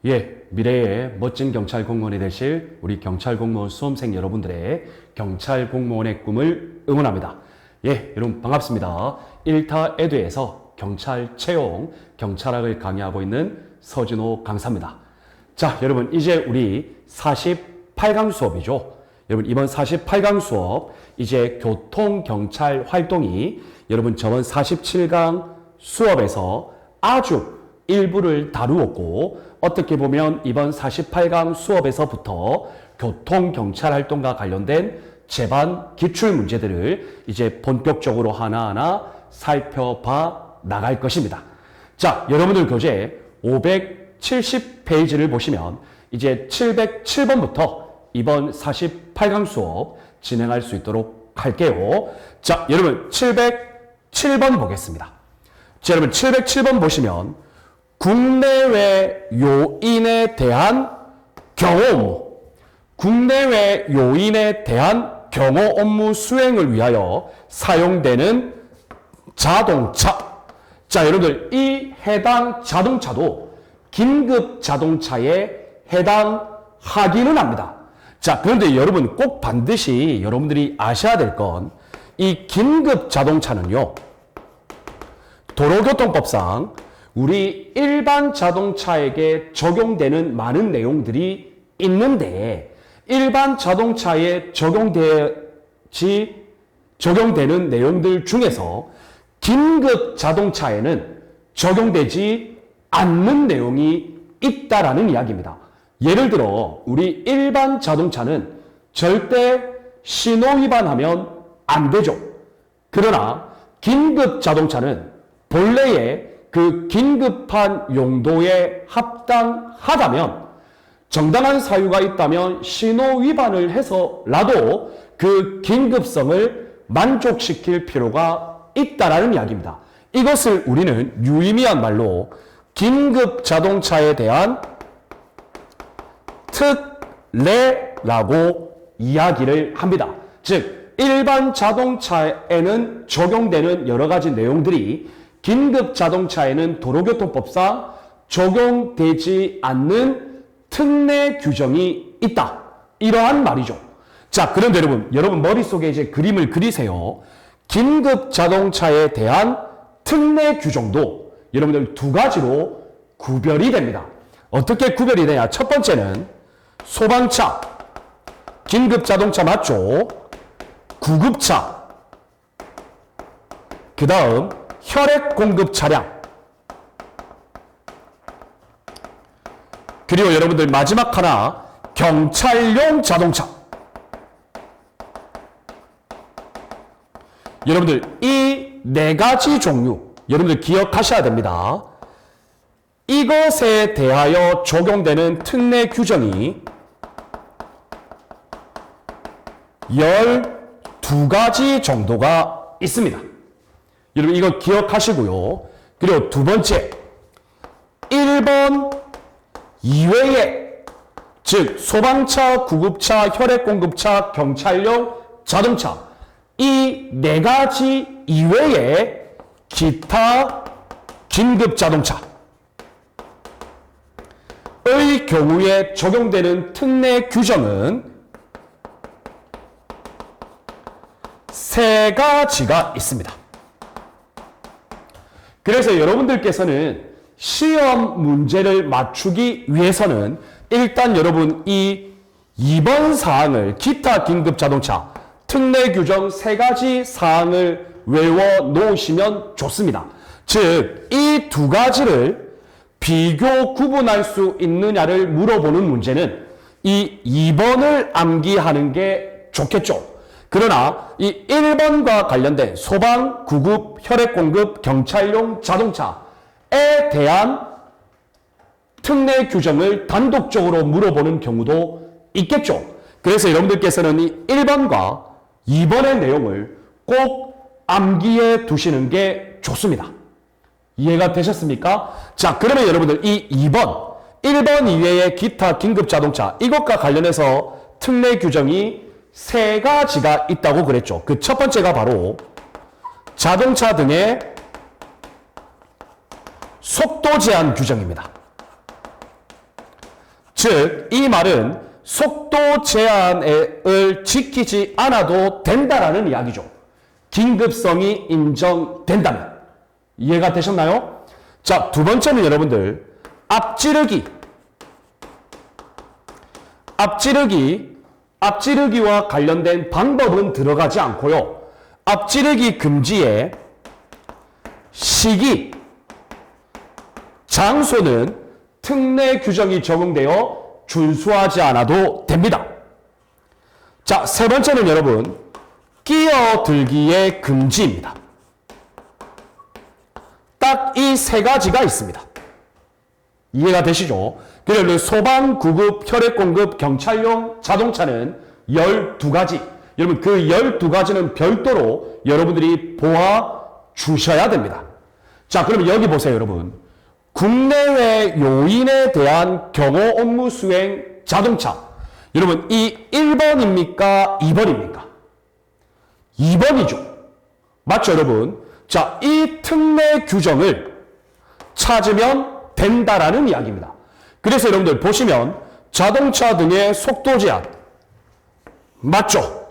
예, 미래의 멋진 경찰 공무원이 되실 우리 경찰 공무원 수험생 여러분들의 경찰 공무원의 꿈을 응원합니다. 예, 여러분 반갑습니다. 1타 에듀에서 경찰 채용, 경찰학을 강의하고 있는 서진호 강사입니다. 자, 여러분 이제 우리 48강 수업이죠. 여러분 이번 48강 수업 이제 교통경찰 활동이 여러분 저번 47강 수업에서 아주 일부를 다루었고 어떻게 보면 이번 48강 수업에서부터 교통경찰 활동과 관련된 제반 기출문제들을 이제 본격적으로 하나하나 살펴봐 나갈 것입니다. 자, 여러분들 교재 570페이지를 보시면 이제 707번부터 이번 48강 수업 진행할 수 있도록 할게요. 자, 여러분 707번 보겠습니다. 자, 여러분 707번 보시면 국내외 요인에 대한 경호 업무, 국내외 요인에 대한 경호 업무 수행을 위하여 사용되는 자동차. 자, 여러분들 이 해당 자동차도 긴급 자동차에 해당하기는 합니다. 자, 그런데 여러분 꼭 반드시 여러분들이 아셔야 될 건 이 긴급 자동차는요, 도로교통법상 우리 일반 자동차에게 적용되는 많은 내용들이 있는데 일반 자동차에 적용되는 내용들 중에서 긴급 자동차에는 적용되지 않는 내용이 있다라는 이야기입니다. 예를 들어 우리 일반 자동차는 절대 신호 위반하면 안 되죠. 그러나 긴급 자동차는 본래의 그 긴급한 용도에 합당하다면 정당한 사유가 있다면 신호 위반을 해서라도 그 긴급성을 만족시킬 필요가 있다라는 이야기입니다. 이것을 우리는 유의미한 말로 긴급 자동차에 대한 특례라고 이야기를 합니다. 즉 일반 자동차에는 적용되는 여러 가지 내용들이 긴급 자동차에는 도로교통법상 적용되지 않는 특례 규정이 있다. 이러한 말이죠. 자, 그런데 여러분 머릿속에 이제 그림을 그리세요. 긴급 자동차에 대한 특례 규정도 여러분들 두 가지로 구별이 됩니다. 어떻게 구별이 되냐? 첫 번째는 소방차, 긴급 자동차 맞죠? 구급차, 그 다음 혈액 공급 차량, 그리고 여러분들 마지막 하나 경찰용 자동차. 여러분들 이 네 가지 종류 여러분들 기억하셔야 됩니다. 이것에 대하여 적용되는 특례 규정이 12가지 정도가 있습니다. 여러분 이거 기억하시고요. 그리고 두 번째 1번 이외에 즉 소방차, 구급차, 혈액공급차, 경찰용 자동차 이 네 가지 이외에 기타 긴급 자동차의 경우에 적용되는 특례 규정은 세 가지가 있습니다. 그래서 여러분들께서는 시험 문제를 맞추기 위해서는 일단 여러분 이 2번 사항을 기타 긴급 자동차 특례 규정 세 가지 사항을 외워 놓으시면 좋습니다. 즉, 이 두 가지를 비교 구분할 수 있느냐를 물어보는 문제는 이 2번을 암기하는 게 좋겠죠. 그러나 이 1번과 관련된 소방, 구급, 혈액공급, 경찰용 자동차에 대한 특례 규정을 단독적으로 물어보는 경우도 있겠죠. 그래서 여러분들께서는 이 1번과 2번의 내용을 꼭 암기해 두시는 게 좋습니다. 이해가 되셨습니까? 자, 그러면 여러분들 이 2번, 1번 이외의 기타 긴급 자동차 이것과 관련해서 특례 규정이 세 가지가 있다고 그랬죠. 그 첫 번째가 바로 자동차 등의 속도 제한 규정입니다. 즉, 이 말은 속도 제한을 지키지 않아도 된다라는 이야기죠. 긴급성이 인정된다면. 이해가 되셨나요? 자, 두 번째는 여러분들, 앞지르기와 관련된 방법은 들어가지 않고요. 앞지르기 금지의 시기, 장소는 특례 규정이 적용되어 준수하지 않아도 됩니다. 자, 세 번째는 여러분, 끼어들기의 금지입니다. 딱 이 세 가지가 있습니다. 이해가 되시죠? 그래서 소방, 구급, 혈액공급, 경찰용 자동차는 12가지. 여러분, 그 12가지는 별도로 여러분들이 보아 주셔야 됩니다. 자, 그럼 여기 보세요, 여러분. 국내외 요인에 대한 경호 업무 수행 자동차. 여러분, 이 1번입니까? 2번입니까? 2번이죠. 맞죠, 여러분? 자, 이 특례 규정을 찾으면 된다라는 이야기입니다. 그래서 여러분들 보시면 자동차 등의 속도 제한. 맞죠?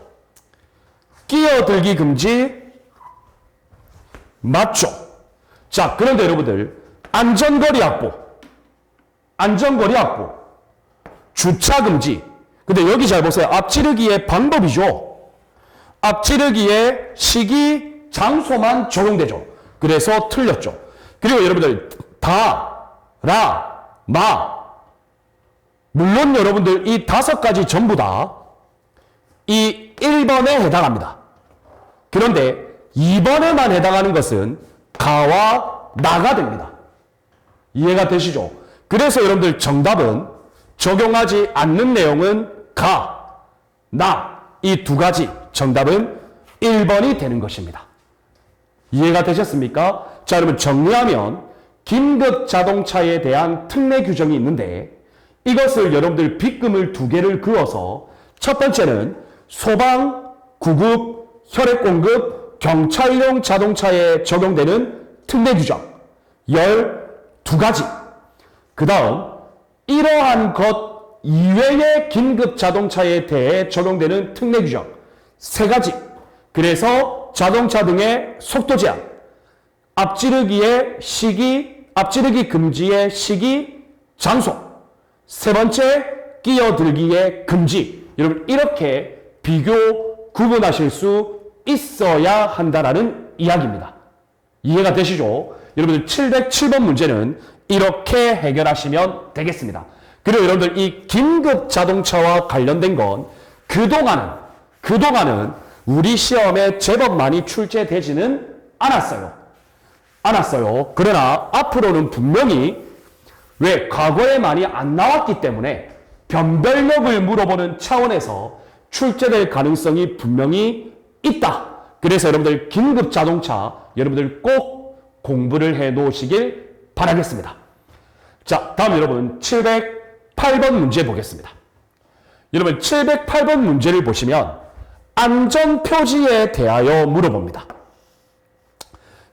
끼어들기 금지. 맞죠? 자, 그런데 여러분들 안전거리 확보. 주차 금지. 근데 여기 잘 보세요. 앞지르기의 방법이죠. 앞지르기의 시기, 장소만 적용되죠. 그래서 틀렸죠. 그리고 여러분들 물론 여러분들 이 5가지 전부 다 이 1번에 해당합니다. 그런데 2번에만 해당하는 것은 가와 나가 됩니다. 이해가 되시죠? 그래서 여러분들 정답은 적용하지 않는 내용은 가, 나, 이 2가지 정답은 1번이 되는 것입니다. 이해가 되셨습니까? 자, 여러분 정리하면 긴급 자동차에 대한 특례 규정이 있는데 이것을 여러분들 빗금을 2개를 그어서 첫 번째는 소방, 구급, 혈액공급, 경찰용 자동차에 적용되는 특례 규정 12가지. 그 다음 이러한 것 이외의 긴급 자동차에 대해 적용되는 특례 규정 3가지. 그래서 자동차 등의 속도 제한, 앞지르기 금지의 시기, 장소. 세 번째, 끼어들기의 금지. 여러분, 이렇게 비교, 구분하실 수 있어야 한다라는 이야기입니다. 이해가 되시죠? 여러분들 707번 문제는 이렇게 해결하시면 되겠습니다. 그리고 여러분들 이 긴급 자동차와 관련된 건 그동안은 우리 시험에 제법 많이 출제되지는 않았어요. 그러나 앞으로는 분명히 왜 과거에 많이 안 나왔기 때문에 변별력을 물어보는 차원에서 출제될 가능성이 분명히 있다. 그래서 여러분들 긴급 자동차 여러분들 꼭 공부를 해 놓으시길 바라겠습니다. 자, 다음 여러분 708번 문제 보겠습니다. 여러분 708번 문제를 보시면 안전표지에 대하여 물어봅니다.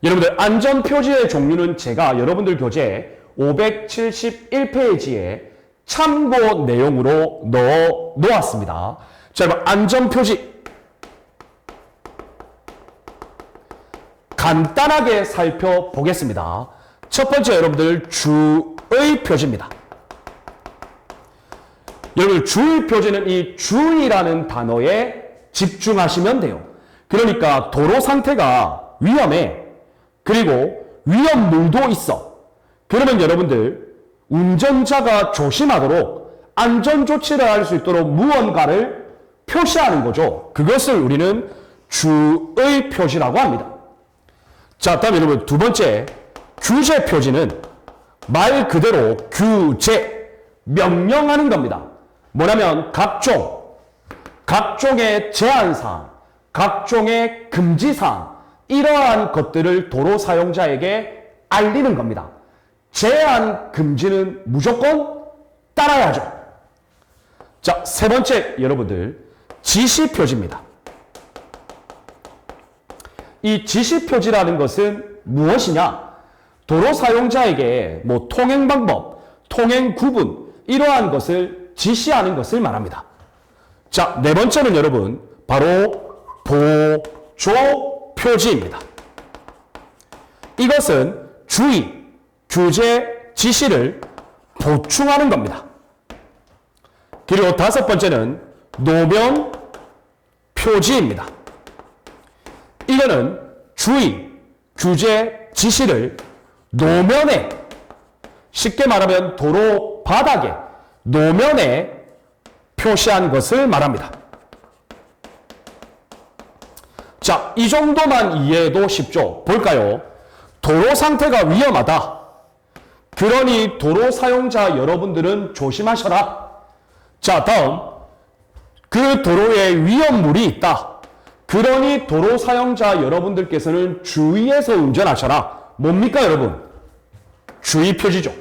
여러분들 안전표지의 종류는 제가 여러분들 교재 571페이지에 참고 내용으로 넣어 놓았습니다. 자, 여러분 안전표지 간단하게 살펴보겠습니다. 첫 번째 여러분들 주의 표지입니다. 여러분들 주의 표지는 이 주의라는 단어에 집중하시면 돼요. 그러니까 도로 상태가 위험해. 그리고 위험물도 있어. 그러면 여러분들 운전자가 조심하도록 안전조치를 할 수 있도록 무언가를 표시하는 거죠. 그것을 우리는 주의 표시라고 합니다. 자, 다음 여러분 두 번째 규제 표지는 말 그대로 규제, 명령하는 겁니다. 뭐냐면 각종의 제한사항, 각종의 금지사항, 이러한 것들을 도로 사용자에게 알리는 겁니다. 제한, 금지는 무조건 따라야죠. 자, 세 번째 여러분들 지시표지입니다. 이 지시표지라는 것은 무엇이냐? 도로 사용자에게 통행 방법, 통행 구분 이러한 것을 지시하는 것을 말합니다. 자, 네 번째는 여러분 바로 보조 표지입니다. 이것은 주의, 규제, 지시를 보충하는 겁니다. 그리고 다섯 번째는 노면 표지입니다. 이거는 주의, 규제, 지시를 노면에, 쉽게 말하면 도로 바닥에, 노면에 표시한 것을 말합니다. 자, 이 정도만 이해해도 쉽죠? 볼까요? 도로 상태가 위험하다. 그러니 도로 사용자 여러분들은 조심하셔라. 자, 다음. 그 도로에 위험물이 있다. 그러니 도로 사용자 여러분들께서는 주의해서 운전하셔라. 뭡니까, 여러분? 주의 표지죠.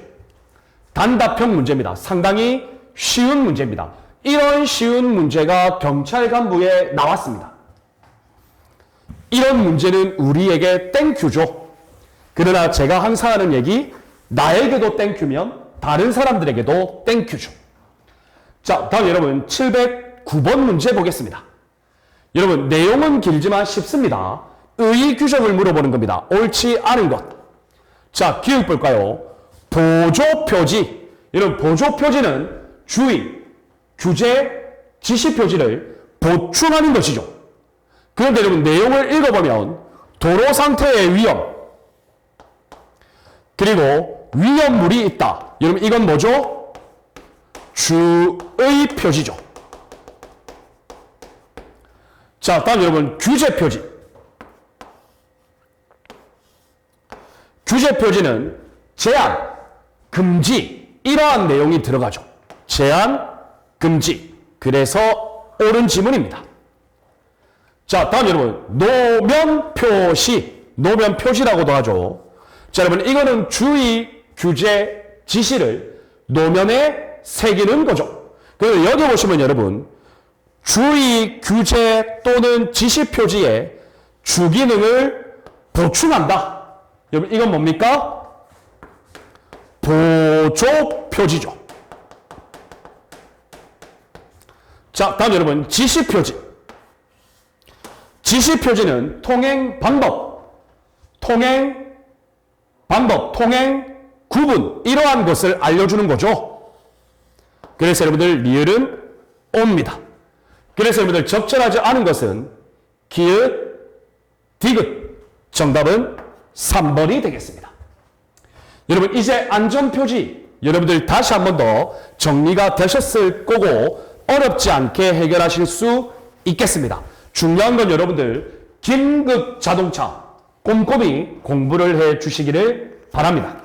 단답형 문제입니다. 상당히 쉬운 문제입니다. 이런 쉬운 문제가 경찰 간부에 나왔습니다. 이런 문제는 우리에게 땡큐죠. 그러나 제가 항상 하는 얘기, 나에게도 땡큐면 다른 사람들에게도 땡큐죠. 자, 다음 여러분 709번 문제 보겠습니다. 여러분 내용은 길지만 쉽습니다. 의의 규정을 물어보는 겁니다. 옳지 않은 것. 자, 기억 볼까요? 보조 표지. 여러분 보조 표지는 주의, 규제, 지시 표지를 보충하는 것이죠. 그런데 여러분 내용을 읽어보면 도로 상태의 위험, 그리고 위험물이 있다. 여러분 이건 뭐죠? 주의 표지죠. 자, 다음 여러분 규제 표지. 규제 표지는 제한, 금지 이러한 내용이 들어가죠. 제한, 금지. 그래서 옳은 지문입니다. 자, 다음 여러분 노면 표시. 노면 표시라고도 하죠. 자, 여러분 이거는 주의, 규제, 지시를 노면에 새기는 거죠. 그래서 여기 보시면 여러분 주의, 규제 또는 지시 표지에 주기능을 보충한다. 여러분 이건 뭡니까? 보조 표지죠. 자, 다음 여러분 지시 표지. 지시 표지는 통행 방법, 통행 구분 이러한 것을 알려주는 거죠. 그래서 여러분들 리을은 옵니다. 그래서 여러분들 적절하지 않은 것은 기읍, 디귿. 정답은 3번이 되겠습니다. 여러분 이제 안전표지 여러분들 다시 한 번 더 정리가 되셨을 거고 어렵지 않게 해결하실 수 있겠습니다. 중요한 건 여러분들 긴급 자동차 꼼꼼히 공부를 해 주시기를 바랍니다.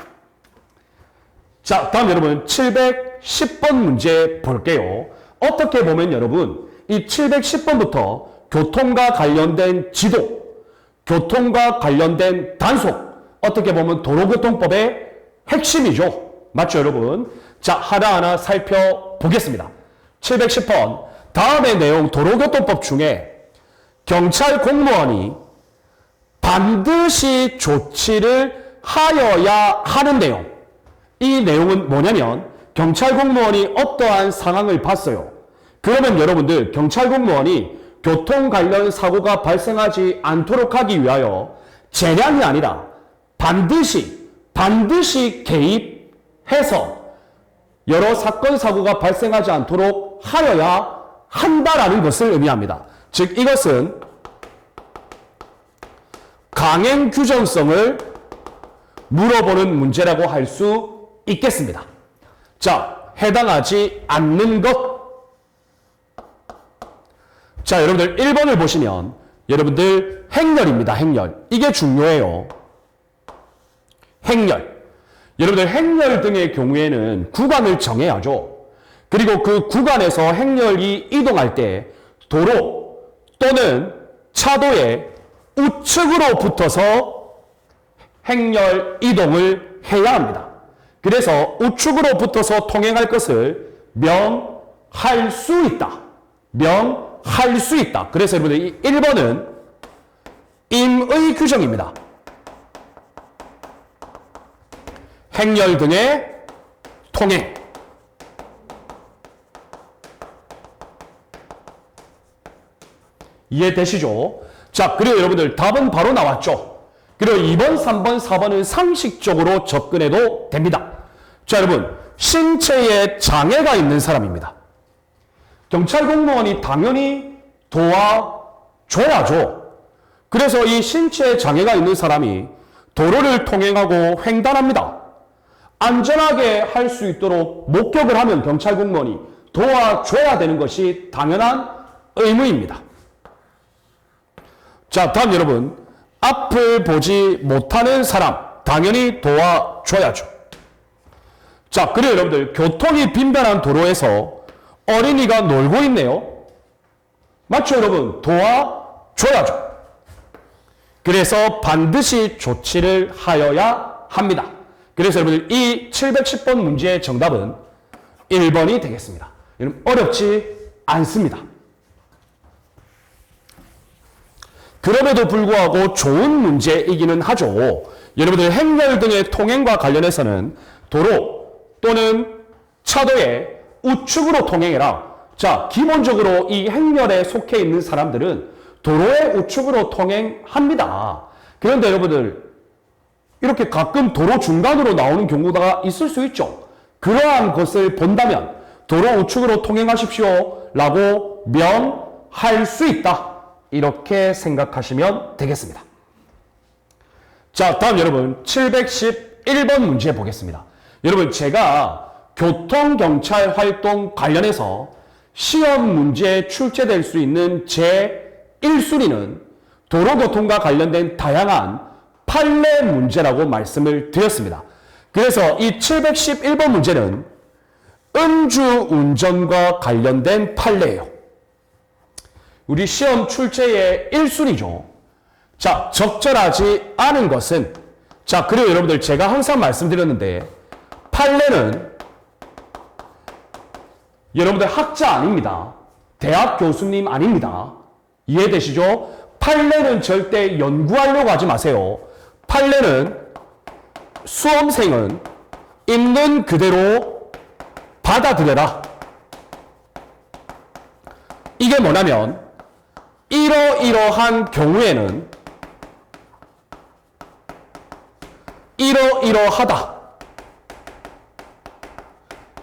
자, 다음 여러분 710번 문제 볼게요. 어떻게 보면 여러분 이 710번부터 교통과 관련된 지도, 교통과 관련된 단속, 어떻게 보면 도로교통법의 핵심이죠. 맞죠, 여러분? 자, 하나하나 살펴보겠습니다. 710번 다음의 내용 도로교통법 중에 경찰 공무원이 반드시 조치를 하여야 하는 내용. 이 내용은 뭐냐면 경찰 공무원이 어떠한 상황을 봤어요. 그러면 여러분들 경찰 공무원이 교통 관련 사고가 발생하지 않도록 하기 위하여 재량이 아니라 반드시 개입해서 여러 사건 사고가 발생하지 않도록 하여야 한다라는 것을 의미합니다. 즉 이것은 강행 규정성을 물어보는 문제라고 할 수 있겠습니다. 자, 해당하지 않는 것. 자, 여러분들 1번을 보시면 여러분들 행렬입니다. 행렬. 이게 중요해요. 행렬. 여러분들 행렬 등의 경우에는 구간을 정해야죠. 그리고 그 구간에서 행렬이 이동할 때 도로 또는 차도의 우측으로 붙어서 행렬 이동을 해야 합니다. 그래서 우측으로 붙어서 통행할 것을 명할 수 있다. 명할 수 있다. 그래서 여러분들 이 1번은 임의 규정입니다. 행렬 등의 통행. 이해되시죠? 자, 그리고 여러분들 답은 바로 나왔죠? 그리고 2번, 3번, 4번은 상식적으로 접근해도 됩니다. 자, 여러분, 신체에 장애가 있는 사람입니다. 경찰 공무원이 당연히 도와줘야죠. 그래서 이 신체에 장애가 있는 사람이 도로를 통행하고 횡단합니다. 안전하게 할 수 있도록 목격을 하면 경찰 공무원이 도와줘야 되는 것이 당연한 의무입니다. 자, 다음 여러분, 앞을 보지 못하는 사람 당연히 도와줘야죠. 자, 그리고 여러분들, 교통이 빈번한 도로에서 어린이가 놀고 있네요. 맞죠, 여러분? 도와줘야죠. 그래서 반드시 조치를 하여야 합니다. 그래서 여러분들, 이 710번 문제의 정답은 1번이 되겠습니다. 여러분, 어렵지 않습니다. 그럼에도 불구하고 좋은 문제이기는 하죠. 여러분들, 행렬 등의 통행과 관련해서는 도로 또는 차도에 우측으로 통행해라. 자, 기본적으로 이 행렬에 속해 있는 사람들은 도로의 우측으로 통행합니다. 그런데 여러분들, 이렇게 가끔 도로 중간으로 나오는 경우가 있을 수 있죠. 그러한 것을 본다면 도로 우측으로 통행하십시오 라고 명할 수 있다. 이렇게 생각하시면 되겠습니다. 자, 다음 여러분, 711번 문제 보겠습니다. 여러분, 제가 교통경찰 활동 관련해서 시험 문제에 출제될 수 있는 제1순위는 도로교통과 관련된 다양한 판례 문제라고 말씀을 드렸습니다. 그래서 이 711번 문제는 음주운전과 관련된 판례예요. 우리 시험 출제의 1순위죠. 자, 적절하지 않은 것은, 자, 그리고 여러분들, 제가 항상 말씀드렸는데 판례는 여러분들 학자 아닙니다. 대학 교수님 아닙니다. 이해되시죠? 판례는 절대 연구하려고 하지 마세요. 판례는 수험생은 있는 그대로 받아들여라. 이게 뭐냐면, 이러이러한 경우에는 이러이러하다.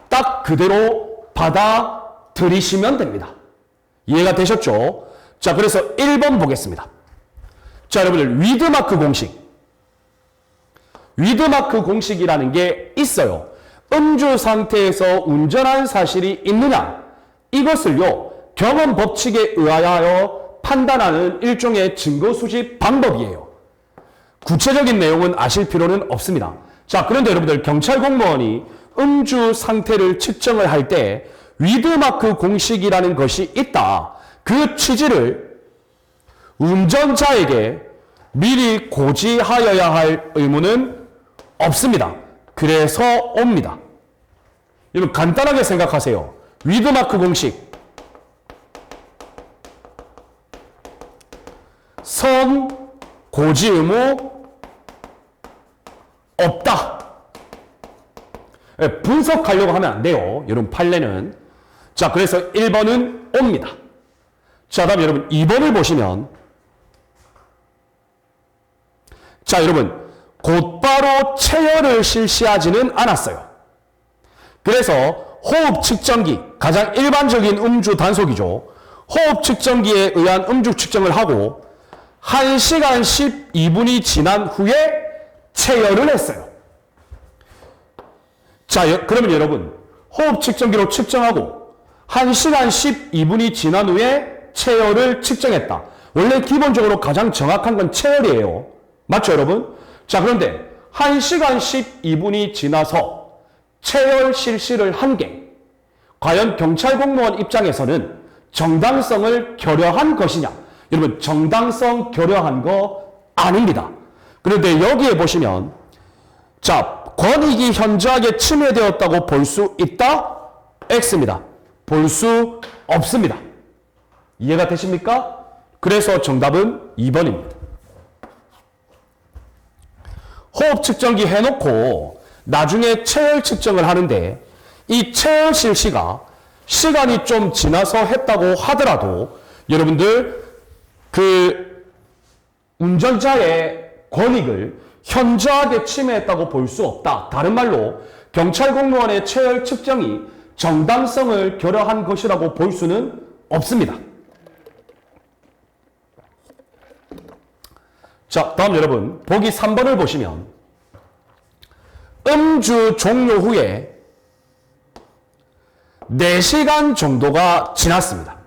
딱 그대로 받아들이시면 됩니다. 이해가 되셨죠? 자, 그래서 1번 보겠습니다. 자, 여러분들, 위드마크 공식. 위드마크 공식이라는 게 있어요. 음주 상태에서 운전한 사실이 있느냐? 이것을요, 경험 법칙에 의하여 판단하는 일종의 증거 수집 방법이에요. 구체적인 내용은 아실 필요는 없습니다. 자, 그런데 여러분들, 경찰 공무원이 음주 상태를 측정을 할 때 위드마크 공식이라는 것이 있다. 그 취지를 운전자에게 미리 고지하여야 할 의무는 없습니다. 그래서 옵니다. 여러분, 간단하게 생각하세요. 위드마크 공식. 선 고지 의무 없다. 분석하려고 하면 안 돼요. 여러분, 판례는. 자, 그래서 1번은 옵니다. 자, 다음 여러분 2번을 보시면, 자, 여러분, 곧바로 체열을 실시하지는 않았어요. 그래서 호흡 측정기, 가장 일반적인 음주 단속이죠. 호흡 측정기에 의한 음주 측정을 하고 1시간 12분이 지난 후에 체열을 했어요. 자, 그러면 여러분, 호흡 측정기로 측정하고 1시간 12분이 지난 후에 체열을 측정했다. 원래 기본적으로 가장 정확한 건 체열이에요. 맞죠, 여러분? 자, 그런데 1시간 12분이 지나서 체열 실시를 한 게 과연 경찰 공무원 입장에서는 정당성을 결여한 것이냐? 여러분, 정당성 결여한 거 아닙니다. 그런데 여기에 보시면, 자, 권익이 현저하게 침해되었다고 볼 수 있다? X입니다. 볼 수 없습니다. 이해가 되십니까? 그래서 정답은 2번입니다. 호흡 측정기 해놓고 나중에 체열 측정을 하는데 이 체열 실시가 시간이 좀 지나서 했다고 하더라도 여러분들 그 운전자의 권익을 현저하게 침해했다고 볼 수 없다. 다른 말로 경찰 공무원의 체열 측정이 정당성을 결여한 것이라고 볼 수는 없습니다. 자, 다음 여러분 보기 3번을 보시면 음주 종료 후에 4시간 정도가 지났습니다.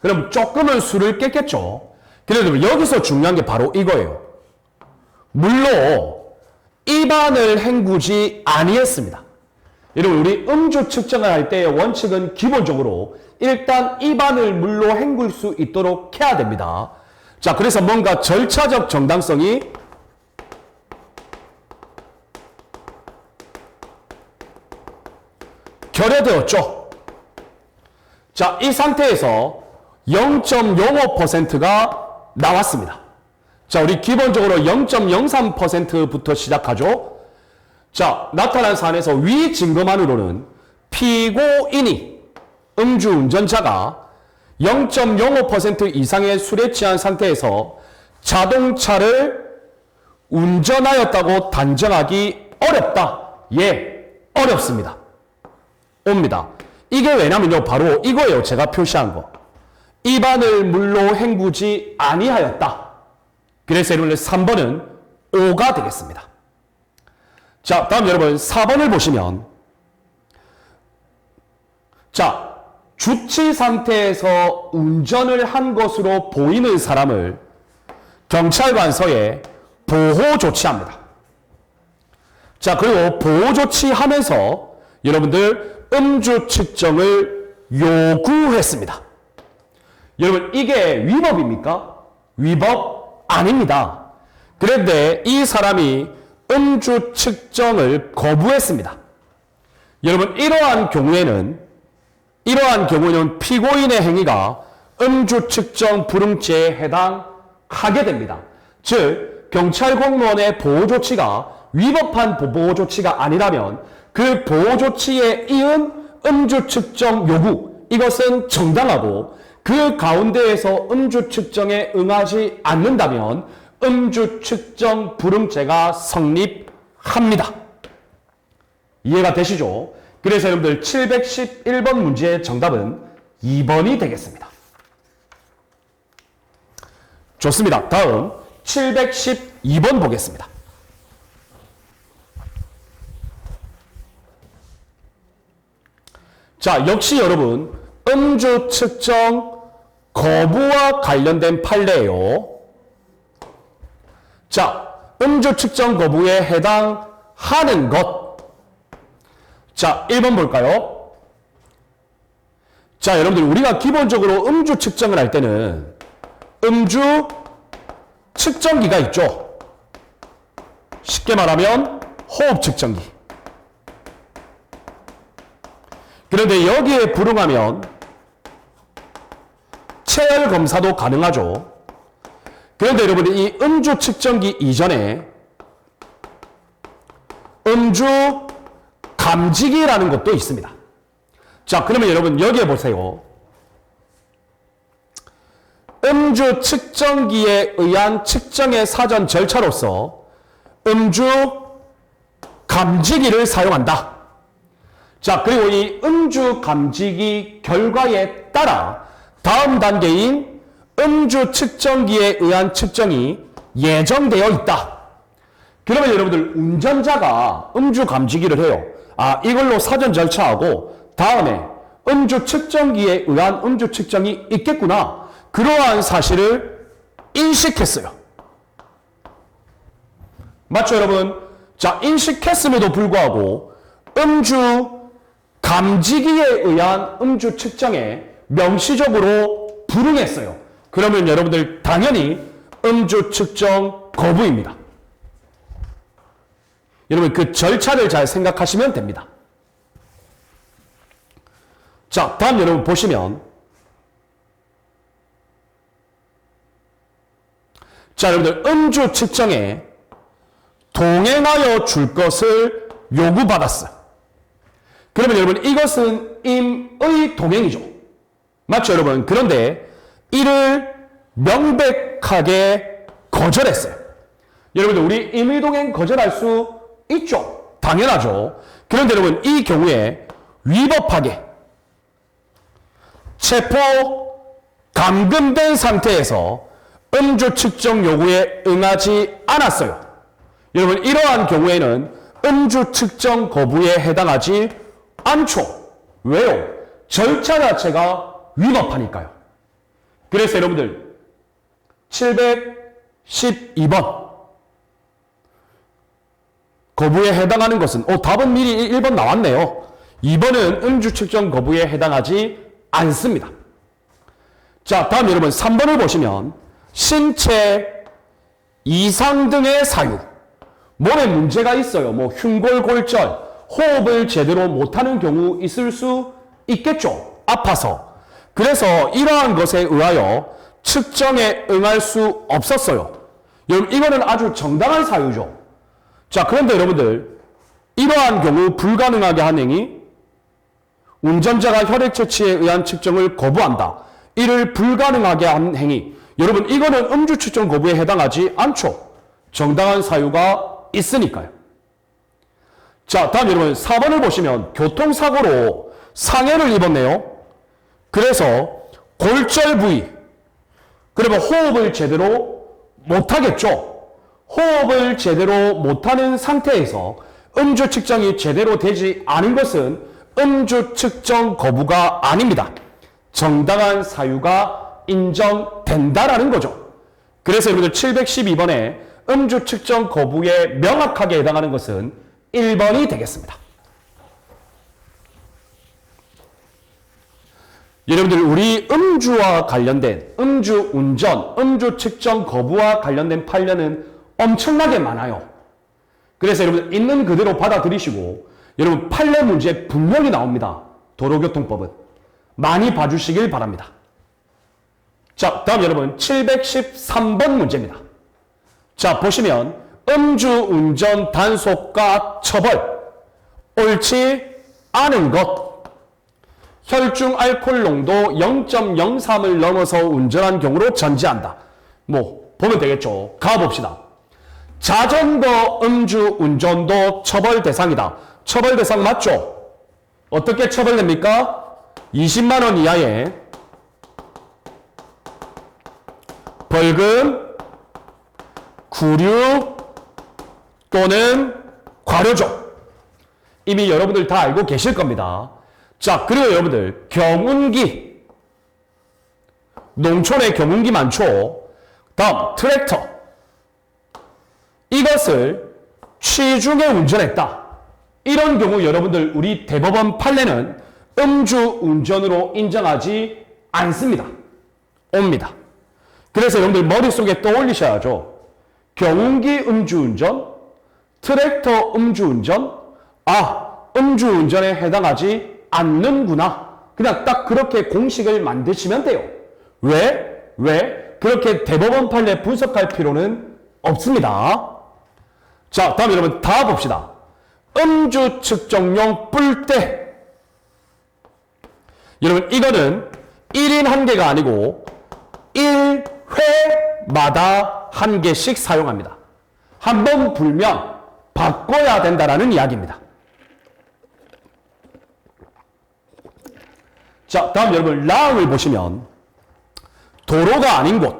그럼 조금은 술을 깼겠죠. 그래도 여기서 중요한 게 바로 이거예요. 물로 입안을 헹구지 아니했습니다. 여러분 우리 음주 측정을 할 때의 원칙은 기본적으로 일단 입안을 물로 헹굴 수 있도록 해야 됩니다. 자, 그래서 뭔가 절차적 정당성이 결여되었죠. 자, 이 상태에서 0.05%가 나왔습니다. 자, 우리 기본적으로 0.03%부터 시작하죠. 자, 나타난 사안에서 위 증거만으로는 피고인이 음주운전자가 0.05% 이상의 술에 취한 상태에서 자동차를 운전하였다고 단정하기 어렵다. 예, 어렵습니다. 옵니다. 이게 왜냐면요, 바로 이거예요. 제가 표시한 거. 입안을 물로 헹구지 아니하였다. 그래서 여러분 3번은 O가 되겠습니다. 자, 다음 여러분 4번을 보시면 자, 주치 상태에서 운전을 한 것으로 보이는 사람을 경찰관서에 보호 조치합니다. 자, 그리고 보호 조치하면서 여러분들 음주 측정을 요구했습니다. 여러분 이게 위법입니까? 위법 아닙니다. 그런데 이 사람이 음주 측정을 거부했습니다. 여러분 이러한 경우에는 피고인의 행위가 음주 측정 불응죄에 해당하게 됩니다. 즉 경찰 공무원의 보호 조치가 위법한 보호 조치가 아니라면 그 보호 조치에 이은 음주 측정 요구, 이것은 정당하고 그 가운데에서 음주 측정에 응하지 않는다면 음주 측정 불응죄가 성립합니다. 이해가 되시죠? 그래서 여러분들 711번 문제의 정답은 2번이 되겠습니다. 좋습니다. 다음 712번 보겠습니다. 자, 역시 여러분 음주 측정 거부와 관련된 판례예요. 자, 음주 측정 거부에 해당하는 것. 자, 1번 볼까요? 자, 여러분들 우리가 기본적으로 음주 측정을 할 때는 음주 측정기가 있죠. 쉽게 말하면 호흡 측정기. 그런데 여기에 불응하면 체열 검사도 가능하죠. 그런데 여러분 이 음주 측정기 이전에 음주 감지기라는 것도 있습니다. 자, 그러면 여러분 여기에 보세요. 음주 측정기에 의한 측정의 사전 절차로서 음주 감지기를 사용한다. 자, 그리고 이 음주 감지기 결과에 따라 다음 단계인 음주 측정기에 의한 측정이 예정되어 있다. 그러면 여러분들 운전자가 음주 감지기를 해요. 아, 이걸로 사전 절차하고 다음에 음주 측정기에 의한 음주 측정이 있겠구나. 그러한 사실을 인식했어요. 맞죠, 여러분? 자, 인식했음에도 불구하고 음주 감지기에 의한 음주 측정에 명시적으로 불응했어요. 그러면 여러분들 당연히 음주 측정 거부입니다. 여러분 그 절차를 잘 생각하시면 됩니다. 자, 다음 여러분 보시면 자, 여러분들 음주 측정에 동행하여 줄 것을 요구받았어요. 그러면 여러분 이것은 임의 동행이죠. 맞죠, 여러분? 그런데 이를 명백하게 거절했어요. 여러분들 우리 임의동행 거절할 수 있죠? 당연하죠. 그런데 여러분 이 경우에 위법하게 체포 감금된 상태에서 음주 측정 요구에 응하지 않았어요. 여러분 이러한 경우에는 음주 측정 거부에 해당하지 않죠. 왜요? 절차 자체가 위법하니까요. 그래서 여러분들 712번 거부에 해당하는 것은 답은 미리 1번 나왔네요. 2번은 음주 측정 거부에 해당하지 않습니다. 자, 다음 여러분 3번을 보시면 신체 이상 등의 사유, 몸에 문제가 있어요. 뭐 흉골골절, 호흡을 제대로 못하는 경우 있을 수 있겠죠. 아파서. 그래서 이러한 것에 의하여 측정에 응할 수 없었어요. 여러분 이거는 아주 정당한 사유죠. 자, 그런데 여러분들 이러한 경우 불가능하게 한 행위, 운전자가 혈액 채취에 의한 측정을 거부한다. 이를 불가능하게 한 행위. 여러분 이거는 음주 측정 거부에 해당하지 않죠. 정당한 사유가 있으니까요. 자, 다음 여러분 4번을 보시면 교통사고로 상해를 입었네요. 그래서 골절 부위, 그러면 호흡을 제대로 못하겠죠. 호흡을 제대로 못하는 상태에서 음주 측정이 제대로 되지 않은 것은 음주 측정 거부가 아닙니다. 정당한 사유가 인정된다라는 거죠. 그래서 여러분들 712번에 음주 측정 거부에 명확하게 해당하는 것은 1번이 되겠습니다. 여러분들 우리 음주와 관련된 음주 운전, 음주 측정 거부와 관련된 판례는 엄청나게 많아요. 그래서 여러분 있는 그대로 받아들이시고 여러분 판례 문제 분명히 나옵니다. 도로교통법은. 많이 봐주시길 바랍니다. 자, 다음 여러분 713번 문제입니다. 자, 보시면 음주운전 단속과 처벌, 옳지 않은 것, 혈중 알코올 농도 0.03을 넘어서 운전한 경우로 전제한다. 뭐 보면 되겠죠. 가봅시다. 자전거 음주운전도 처벌 대상이다. 처벌 대상 맞죠? 어떻게 처벌됩니까? 20만 원 이하의 벌금, 구류 또는 과료죠. 이미 여러분들 다 알고 계실 겁니다. 자, 그리고 여러분들 경운기, 농촌에 경운기 많죠. 다음 트랙터, 이것을 취중에 운전했다. 이런 경우 여러분들 우리 대법원 판례는 음주운전으로 인정하지 않습니다. 옵니다. 그래서 여러분들 머릿속에 떠올리셔야죠. 경운기 음주운전, 트랙터 음주운전, 음주운전에 해당하지 않는구나. 그냥 딱 그렇게 공식을 만드시면 돼요. 왜? 그렇게 대법원 판례 분석할 필요는 없습니다. 자, 다음 여러분 다 봅시다. 음주 측정용 뿔대. 여러분 이거는 1인 1개가 아니고 1회마다 1개씩 사용합니다. 한 번 불면 바꿔야 된다라는 이야기입니다. 자, 다음 여러분 라음을 보시면 도로가 아닌 곳.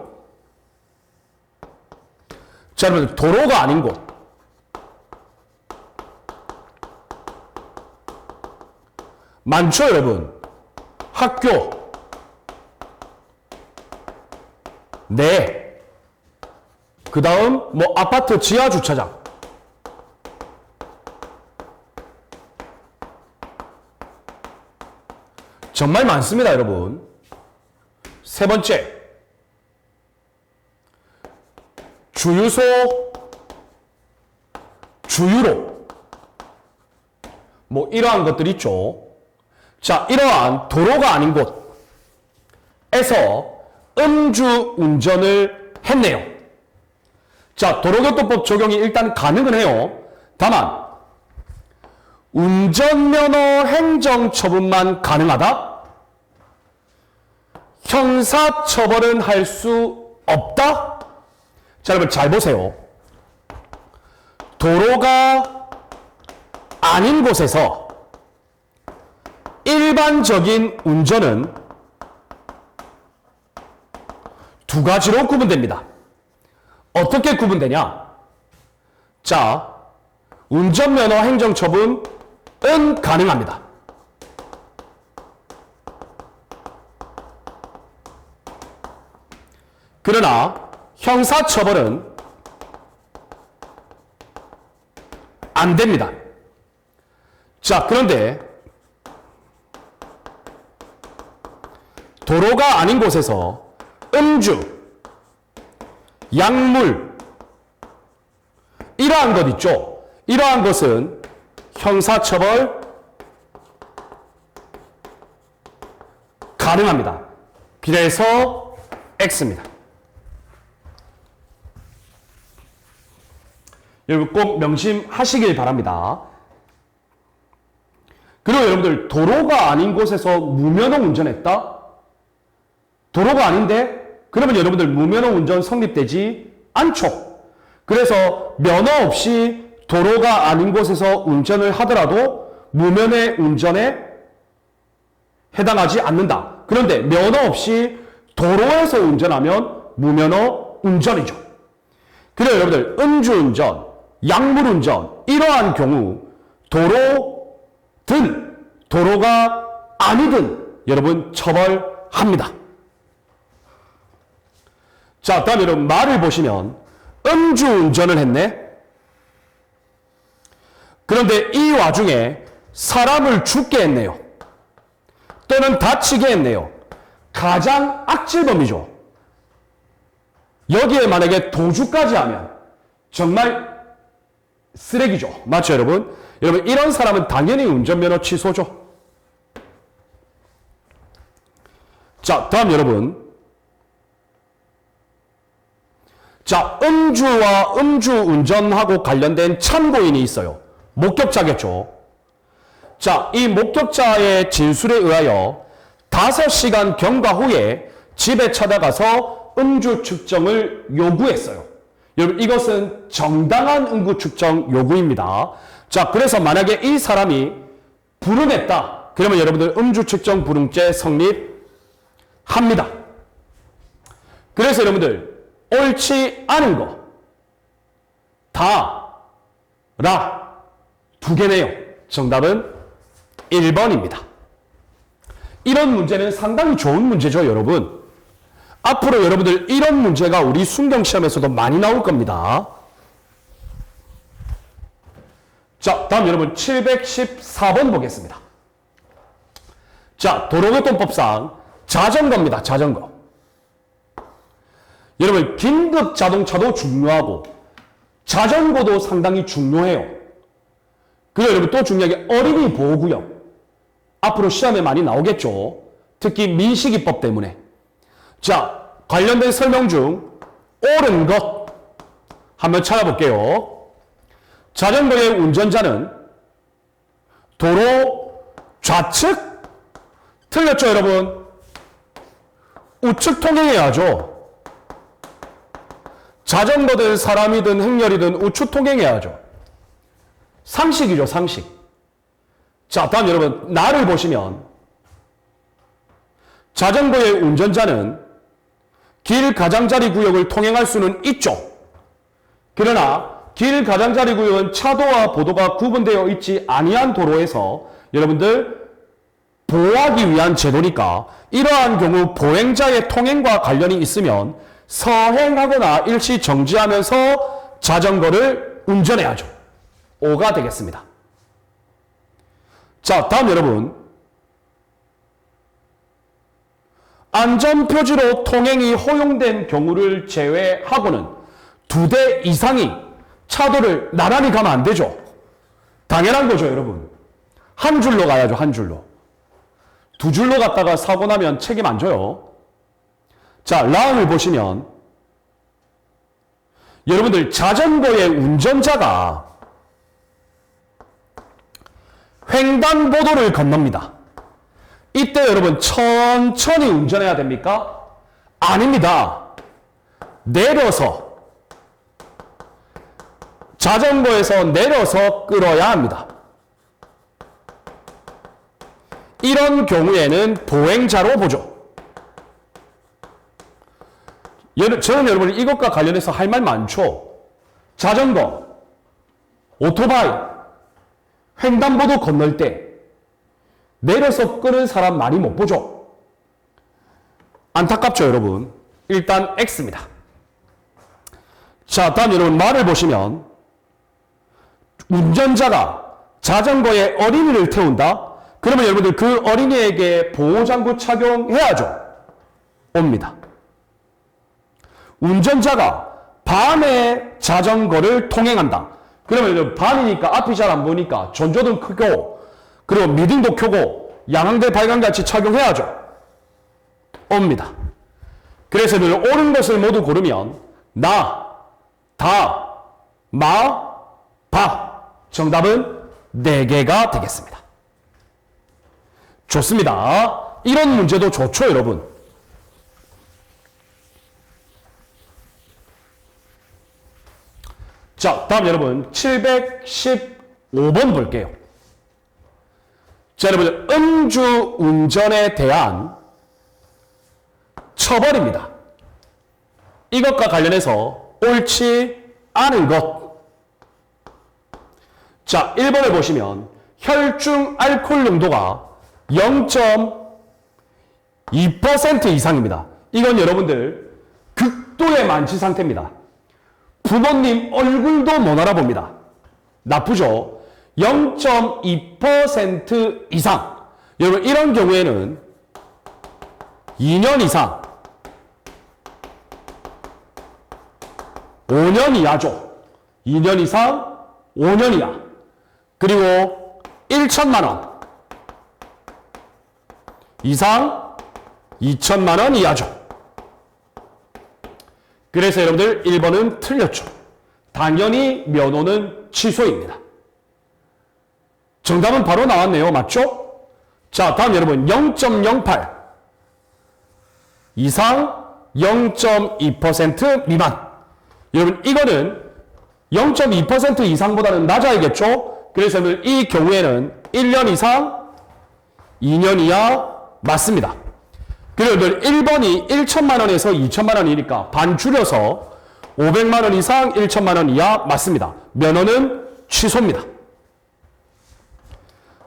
자, 여러분 도로가 아닌 곳. 많죠, 여러분. 학교, 네. 그 다음 뭐 아파트 지하 주차장. 정말 많습니다, 여러분. 세 번째, 주유소, 주유로. 뭐 이러한 것들 있죠. 자, 이러한 도로가 아닌 곳에서 음주 운전을 했네요. 자, 도로교통법 적용이 일단 가능은 해요. 다만 운전면허 행정처분만 가능하다? 형사처벌은 할 수 없다? 자, 여러분 잘 보세요. 도로가 아닌 곳에서 일반적인 운전은 두 가지로 구분됩니다. 어떻게 구분되냐? 자, 운전면허 행정처분은 가능합니다. 그러나 형사처벌은 안 됩니다. 자, 그런데 도로가 아닌 곳에서 음주, 약물, 이러한 것 있죠. 이러한 것은 형사처벌 가능합니다. 그래서 X입니다. 여러분 꼭 명심하시길 바랍니다. 그리고 여러분들 도로가 아닌 곳에서 무면허 운전했다? 도로가 아닌데? 그러면 여러분들 무면허 운전 성립되지 않죠. 그래서 면허 없이 도로가 아닌 곳에서 운전을 하더라도 무면허 운전에 해당하지 않는다. 그런데 면허 없이 도로에서 운전하면 무면허 운전이죠. 그래서 여러분들 음주운전, 약물운전 이러한 경우 도로든 도로가 아니든 여러분 처벌합니다. 자, 다음 여러분 말을 보시면 음주운전을 했네. 그런데 이 와중에 사람을 죽게 했네요. 또는 다치게 했네요. 가장 악질범이죠. 여기에 만약에 도주까지 하면 정말 쓰레기죠. 맞죠, 여러분? 여러분, 이런 사람은 당연히 운전면허 취소죠. 자, 다음 여러분. 자, 음주와 음주운전하고 관련된 참고인이 있어요. 목격자겠죠. 자, 이 목격자의 진술에 의하여 5시간 경과 후에 집에 찾아가서 음주 측정을 요구했어요. 여러분, 이것은 정당한 음주 측정 요구입니다. 자, 그래서 만약에 이 사람이 불응했다. 그러면 여러분들 음주 측정 불응죄 성립합니다. 그래서 여러분들 옳지 않은 거 다라 두 개네요. 정답은 1번입니다. 이런 문제는 상당히 좋은 문제죠, 여러분. 앞으로 여러분들 이런 문제가 우리 순경시험에서도 많이 나올 겁니다. 자, 다음 여러분 714번 보겠습니다. 자, 도로교통법상 자전거입니다. 자전거. 여러분 긴급 자동차도 중요하고 자전거도 상당히 중요해요. 그리고 여러분 또 중요한 게 어린이 보호구역. 앞으로 시험에 많이 나오겠죠. 특히 민식이법 때문에. 자, 관련된 설명 중 옳은 것 한번 찾아볼게요. 자전거의 운전자는 도로 좌측? 틀렸죠, 여러분? 우측 통행해야죠. 자전거든 사람이든 행렬이든 우측 통행해야죠. 상식이죠, 상식. 자, 다음 여러분 나를 보시면 자전거의 운전자는 길 가장자리 구역을 통행할 수는 있죠. 그러나 길 가장자리 구역은 차도와 보도가 구분되어 있지 아니한 도로에서 여러분들 보호하기 위한 제도니까 이러한 경우 보행자의 통행과 관련이 있으면 서행하거나 일시 정지하면서 자전거를 운전해야죠. 5가 되겠습니다. 자, 다음 여러분. 안전표지로 통행이 허용된 경우를 제외하고는 2대 이상이 차도를 나란히 가면 안 되죠. 당연한 거죠, 여러분. 한 줄로 가야죠, 한 줄로. 2줄로 갔다가 사고 나면 책임 안 져요. 자, 라운을 보시면 여러분들 자전거의 운전자가 횡단보도를 건넙니다. 이때 여러분 천천히 운전해야 됩니까? 아닙니다. 내려서 자전거에서 내려서 끌어야 합니다. 이런 경우에는 보행자로 보죠. 저는 여러분 이것과 관련해서 할 말 많죠. 자전거, 오토바이, 횡단보도 건널 때 내려서 끄는 사람 많이 못 보죠. 안타깝죠, 여러분. 일단 X입니다. 자, 다음 여러분 말을 보시면 운전자가 자전거에 어린이를 태운다. 그러면 여러분들 그 어린이에게 보호장구 착용해야죠. 옵니다. 운전자가 밤에 자전거를 통행한다. 그러면 밤이니까 앞이 잘 안 보이니까 전조등 켜고 그리고 미등도 켜고 양황대 발광같이 착용해야죠. 옵니다. 그래서 옳은 것을 모두 고르면 나, 다, 마, 바. 정답은 4개가 되겠습니다. 좋습니다. 이런 문제도 좋죠, 여러분. 자, 다음 여러분 715번 볼게요. 자, 여러분 음주 운전에 대한 처벌입니다. 이것과 관련해서 옳지 않은 것. 자, 1번을 보시면 혈중 알코올 농도가 0.2% 이상입니다. 이건 여러분들 극도의 만취 상태입니다. 부모님 얼굴도 못 알아봅니다. 나쁘죠? 0.2% 이상. 여러분 이런 경우에는 2년 이상 5년 이하죠. 2년 이상 5년 이하. 그리고 1천만 원 이상 2천만 원 이하죠. 그래서 여러분들 1번은 틀렸죠. 당연히 면허는 취소입니다. 정답은 바로 나왔네요. 맞죠? 자, 다음 여러분 0.08 이상 0.2% 미만. 여러분 이거는 0.2% 이상보다는 낮아야겠죠? 그래서 이 경우에는 1년 이상 2년 이하 맞습니다. 그리고 1번이 1천만 원에서 2천만 원이니까 반 줄여서 500만 원 이상 1천만 원 이하 맞습니다. 면허는 취소입니다.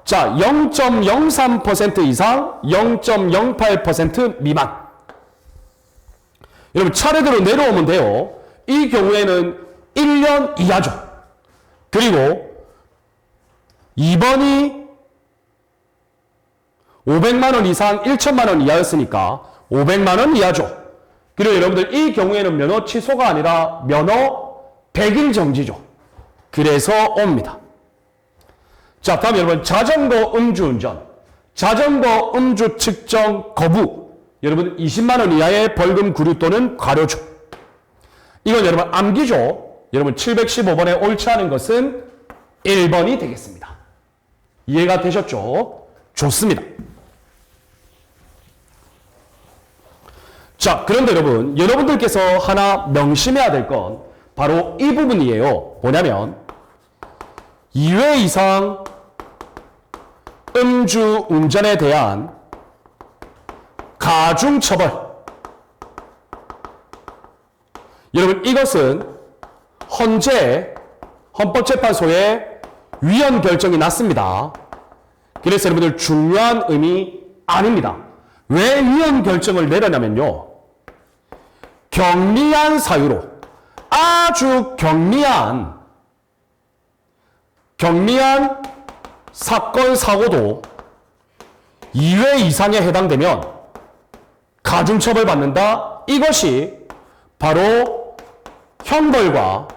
자, 0.03% 이상 0.08% 미만. 여러분 차례대로 내려오면 돼요. 이 경우에는 1년 이하죠. 그리고 2번이 500만 원 이상 1천만 원 이하였으니까 500만 원 이하죠. 그리고 여러분들 이 경우에는 면허 취소가 아니라 면허 100일 정지죠. 그래서 옵니다. 자, 다음 여러분 자전거 음주운전. 자전거 음주 측정 거부. 여러분 20만 원 이하의 벌금 구류 또는 과료죠. 이건 여러분 암기죠. 여러분 715번에 옳지 않은 것은 1번이 되겠습니다. 이해가 되셨죠? 좋습니다. 자, 그런데 여러분, 여러분들께서 하나 명심해야 될 건 바로 이 부분이에요. 뭐냐면 2회 이상 음주 운전에 대한 가중처벌. 여러분 이것은 헌재 헌법재판소에 위헌 결정이 났습니다. 그래서 여러분들 중요한 의미 아닙니다. 왜 위헌 결정을 내렸냐면요. 경미한 사유로 아주 경미한 사건 사고도 2회 이상에 해당되면 가중처벌 받는다. 이것이 바로 형벌과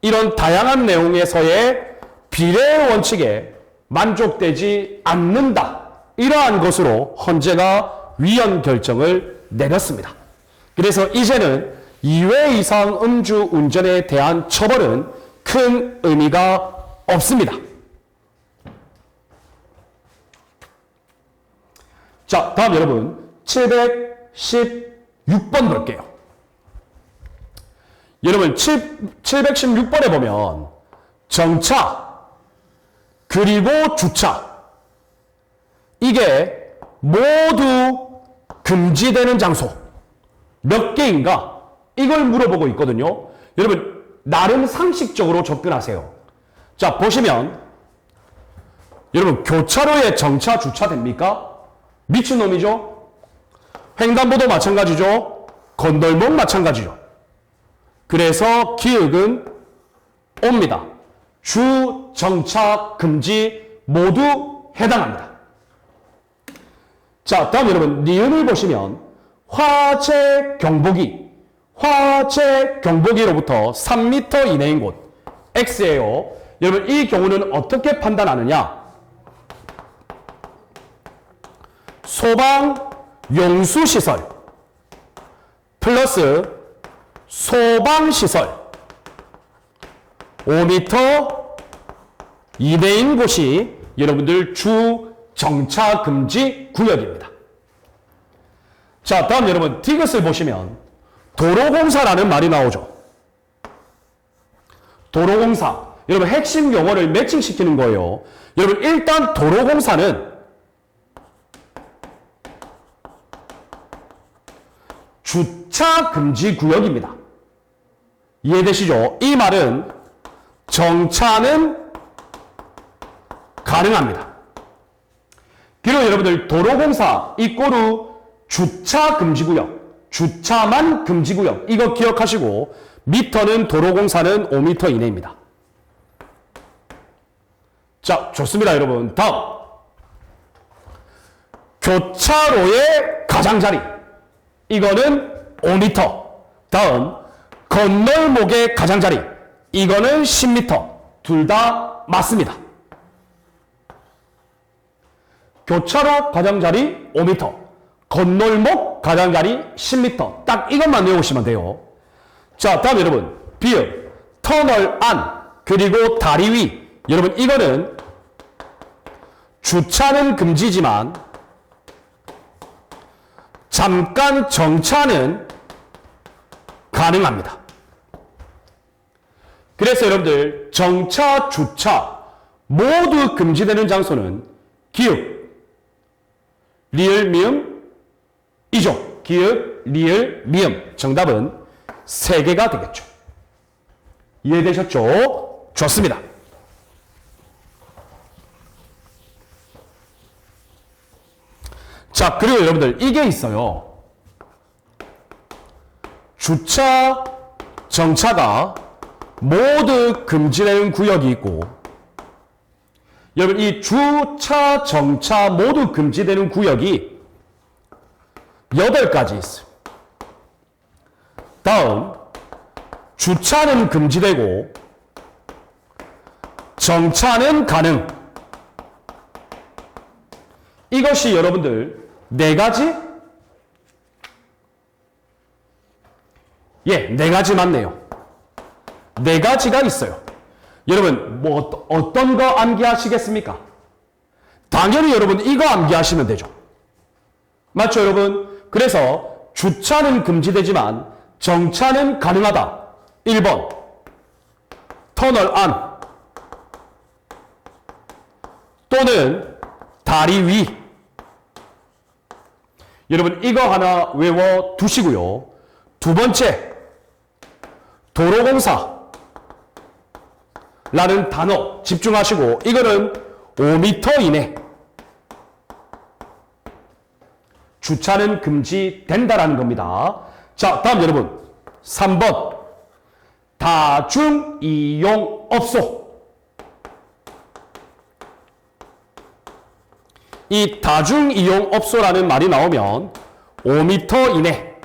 이런 다양한 내용에서의 비례의 원칙에 만족되지 않는다. 이러한 것으로 헌재가 위헌 결정을 내렸습니다. 그래서 이제는 2회 이상 음주 운전에 대한 처벌은 큰 의미가 없습니다. 자, 다음 여러분 716번 볼게요. 여러분 716번에 보면 정차 그리고 주차 이게 모두 금지되는 장소 몇 개인가 이걸 물어보고 있거든요. 여러분 나름 상식적으로 접근하세요. 자 보시면 여러분 교차로에 정차 주차 됩니까? 미친놈이죠. 횡단보도 마찬가지죠. 건널목 마찬가지죠. 그래서 기역은 옵니다. 주, 정차, 금지 모두 해당합니다. 자, 다음 여러분 니은을 보시면 화재 경보기로부터 3m 이내인 곳 X예요. 여러분 이 경우는 어떻게 판단하느냐? 소방 용수시설 플러스 소방시설 5m 이내인 곳이 여러분들 주 정차 금지 구역입니다. 자, 다음 여러분 디귿을 보시면 도로공사라는 말이 나오죠. 도로공사. 여러분 핵심 용어를 매칭시키는 거예요. 여러분 일단 도로공사는 주차 금지 구역입니다. 이해되시죠? 이 말은 정차는 가능합니다. 그리고 여러분들 도로공사 이꼬르 주차 금지구역, 주차만 금지구역 이거 기억하시고 미터는 도로공사는 5m 이내입니다. 자, 좋습니다, 여러분. 다음 교차로의 가장자리 이거는 5m. 다음 건널목의 가장자리 이거는 10m. 둘 다 맞습니다. 교차로 가장자리 5m, 건널목 가장자리 10m. 딱 이것만 외우시면 돼요. 자, 다음 여러분 비읍, 터널 안, 그리고 다리 위. 여러분 이거는 주차는 금지지만 잠깐 정차는 가능합니다. 그래서 여러분들 정차, 주차 모두 금지되는 장소는 기읍, 리을, 미음, 이죠. 기읍, 리을, 미음. 정답은 3개가 되겠죠. 이해되셨죠? 좋습니다. 자, 그리고 여러분들 이게 있어요. 주차, 정차가 모두 금지되는 구역이 있고 여러분 이 주차, 정차 모두 금지되는 구역이 8가지 있어요. 다음 주차는 금지되고 정차는 가능. 이것이 여러분들 4가지? 예, 4가지 맞네요. 4가지가 있어요. 여러분 뭐 어떤 거 암기하시겠습니까? 당연히 여러분 이거 암기하시면 되죠. 맞죠 여러분? 그래서 주차는 금지되지만 정차는 가능하다. 1번 터널 안 또는 다리 위. 여러분 이거 하나 외워 두시고요. 두 번째 도로공사 라는 단어 집중하시고 이거는 5m 이내 주차는 금지된다라는 겁니다. 자, 다음 여러분 3번 다중이용업소. 이 다중이용업소라는 말이 나오면 5m 이내.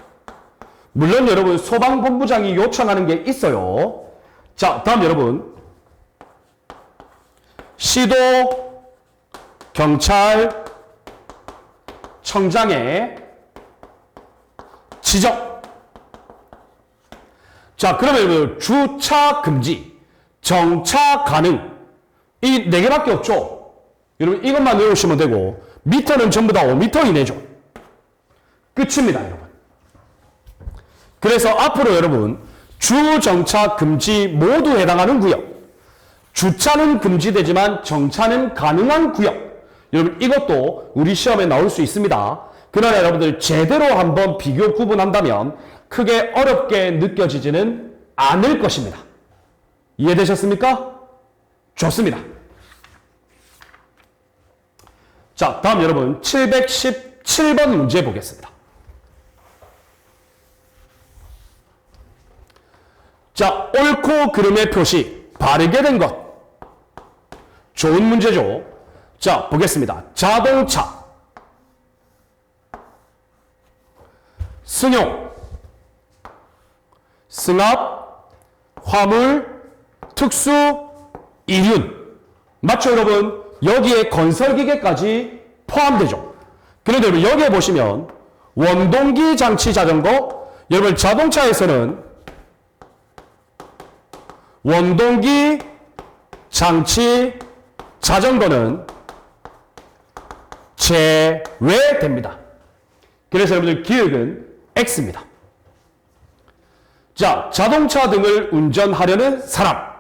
물론 여러분 소방본부장이 요청하는 게 있어요. 자, 다음 여러분 시도 경찰 청장의 지적. 자, 그러면 여러분 주차 금지, 정차 가능 이 4개밖에 없죠. 여러분 이것만 외우시면 되고 미터는 전부 다 5m 이내죠. 끝입니다, 여러분. 그래서 앞으로 여러분 주정차 금지 모두 해당하는 구역. 주차는 금지되지만 정차는 가능한 구역. 여러분 이것도 우리 시험에 나올 수 있습니다. 그러나 여러분들 제대로 한번 비교 구분한다면 크게 어렵게 느껴지지는 않을 것입니다. 이해되셨습니까? 좋습니다. 자, 다음 여러분 717번 문제 보겠습니다. 자, 옳고 그름의 표시, 바르게 된 것. 좋은 문제죠. 자, 보겠습니다. 자동차, 승용, 승합, 화물, 특수, 이륜. 맞죠, 여러분? 여기에 건설기계까지 포함되죠. 그런데 여러분, 여기에 보시면 원동기 장치 자전거, 여러분, 자동차에서는 원동기 장치 자전거는 제외됩니다. 그래서 여러분들 기억은 X입니다. 자, 자동차 등을 운전하려는 사람,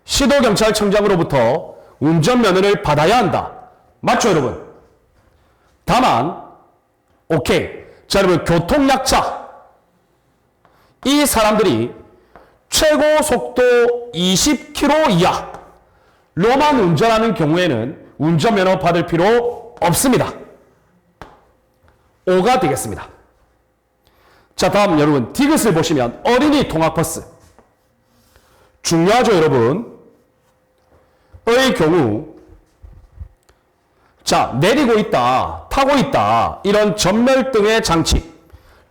시도경찰청장으로부터 운전면허를 받아야 한다. 맞죠, 여러분? 다만, 오케이. 자, 여러분, 교통약자. 이 사람들이 최고 속도 20km 이하로만 운전하는 경우에는 운전면허 받을 필요 없습니다. 5가 되겠습니다. 자, 다음 여러분 디귿을 보시면 어린이 통학버스. 중요하죠, 여러분. 의 경우 자, 내리고 있다, 타고 있다, 이런 전멸등의 장치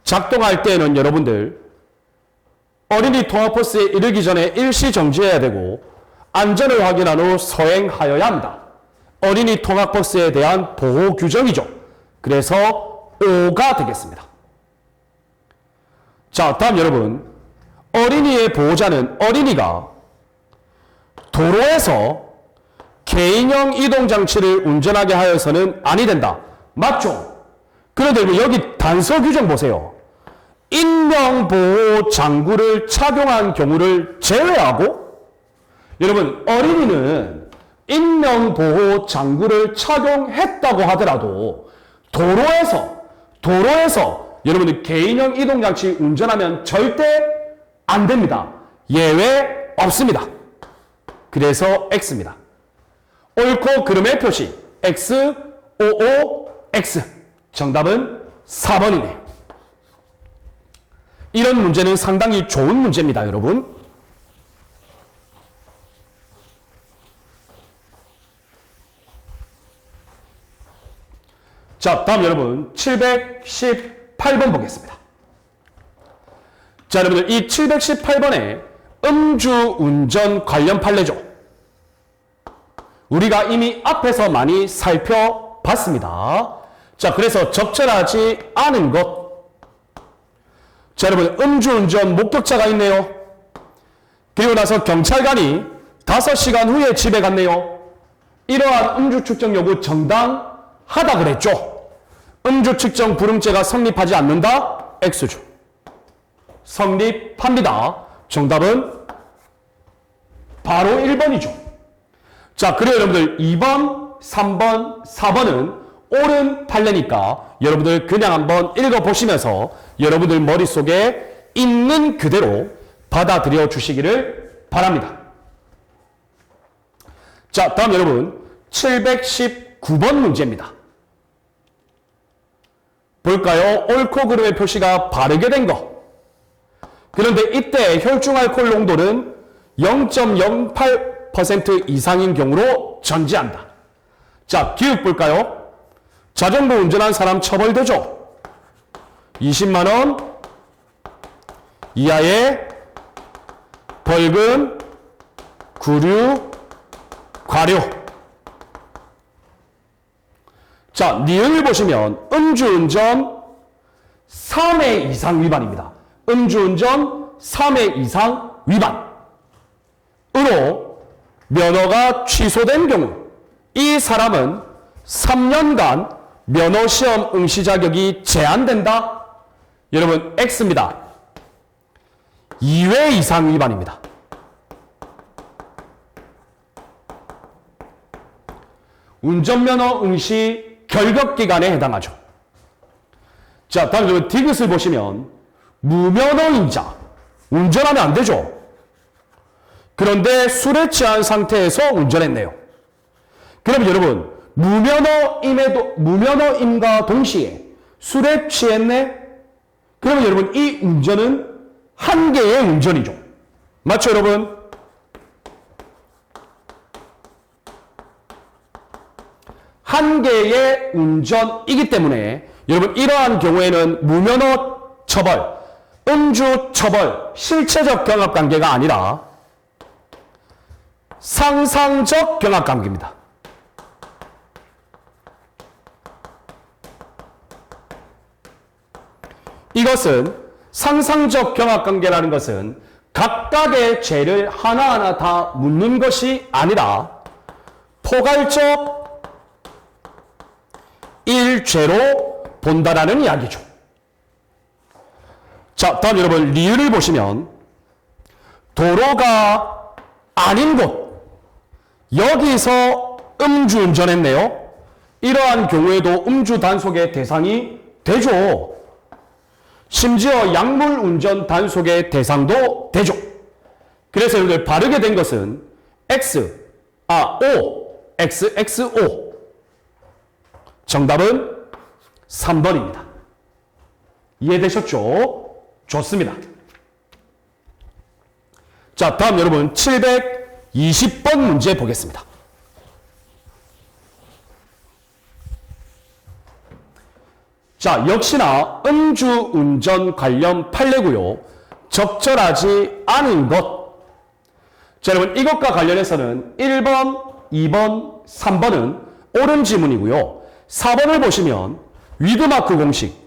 작동할 때에는 여러분들 어린이 통학버스에 이르기 전에 일시 정지해야 되고 안전을 확인한 후 서행하여야 합니다. 어린이 통학버스에 대한 보호 규정이죠. 그래서 5가 되겠습니다. 자, 다음 여러분 어린이의 보호자는 어린이가 도로에서 개인형 이동장치를 운전하게 하여서는 아니 된다. 맞죠? 그런데 여기 단서 규정 보세요. 인명보호 장구를 착용한 경우를 제외하고, 여러분 어린이는 인명보호 장구를 착용했다고 하더라도 도로에서 여러분들 개인형 이동장치 운전하면 절대 안 됩니다. 예외 없습니다. 그래서 X입니다. 옳고 그름의 표시 X, OO, X. 정답은 4번이네요. 이런 문제는 상당히 좋은 문제입니다, 여러분. 자, 다음 여러분 718번 보겠습니다. 자, 여러분들 이 718번에 음주운전 관련 판례죠. 우리가 이미 앞에서 많이 살펴봤습니다. 자, 그래서 적절하지 않은 것. 자, 여러분 음주운전 목격자가 있네요. 그리고 나서 경찰관이 5시간 후에 집에 갔네요. 이러한 음주 측정 요구 정당하다 그랬죠. 음주 측정 불응죄가 성립하지 않는다. X죠. 성립합니다. 정답은 바로 1번이죠. 자, 그리고 여러분들 2번, 3번, 4번은 옳은 판례니까 여러분들 그냥 한번 읽어보시면서 여러분들 머릿속에 있는 그대로 받아들여 주시기를 바랍니다. 자, 다음 여러분 719번 문제입니다. 볼까요? 옳고 그름의 표시가 바르게 된 거. 그런데 이때 혈중 알코올 농도는 0.08% 이상인 경우로 전제한다. 자, 기억 볼까요? 자전거 운전한 사람 처벌되죠. 20만 원 이하의 벌금, 구류, 과료. 자, 니은을 보시면 음주운전 3회 이상 위반입니다. 음주운전 3회 이상 위반으로 면허가 취소된 경우 이 사람은 3년간 면허시험 응시 자격이 제한된다. 여러분 X입니다. 2회 이상 위반입니다. 운전면허 응시 결격기간에 해당하죠. 자, 다음 디귿을 보시면 무면허인자, 운전하면 안 되죠. 그런데 술에 취한 상태에서 운전했네요. 그럼 여러분, 무면허임과 동시에 술에 취했네? 그러면 여러분, 이 운전은 한 개의 운전이죠. 맞죠, 여러분? 한 개의 운전이기 때문에 여러분, 이러한 경우에는 무면허 처벌, 음주 처벌, 실체적 경합 관계가 아니라 상상적 경합 관계입니다. 이것은 상상적 경합 관계라는 것은 각각의 죄를 하나하나 다 묻는 것이 아니라 포괄적 일죄로 본다라는 이야기죠. 자, 다음 여러분 리을을 보시면 도로가 아닌 곳, 여기서 음주운전했네요. 이러한 경우에도 음주 단속의 대상이 되죠. 심지어 약물운전 단속의 대상도 되죠. 그래서 여러분들 바르게 된 것은 XXO. 정답은 3번입니다. 이해되셨죠? 좋습니다. 자, 다음 여러분 720번 문제 보겠습니다. 자, 역시나 음주운전 관련 판례고요. 적절하지 않은 것. 자, 여러분 이것과 관련해서는 1번, 2번, 3번은 옳은 지문이고요. 4번을 보시면 위드마크 공식.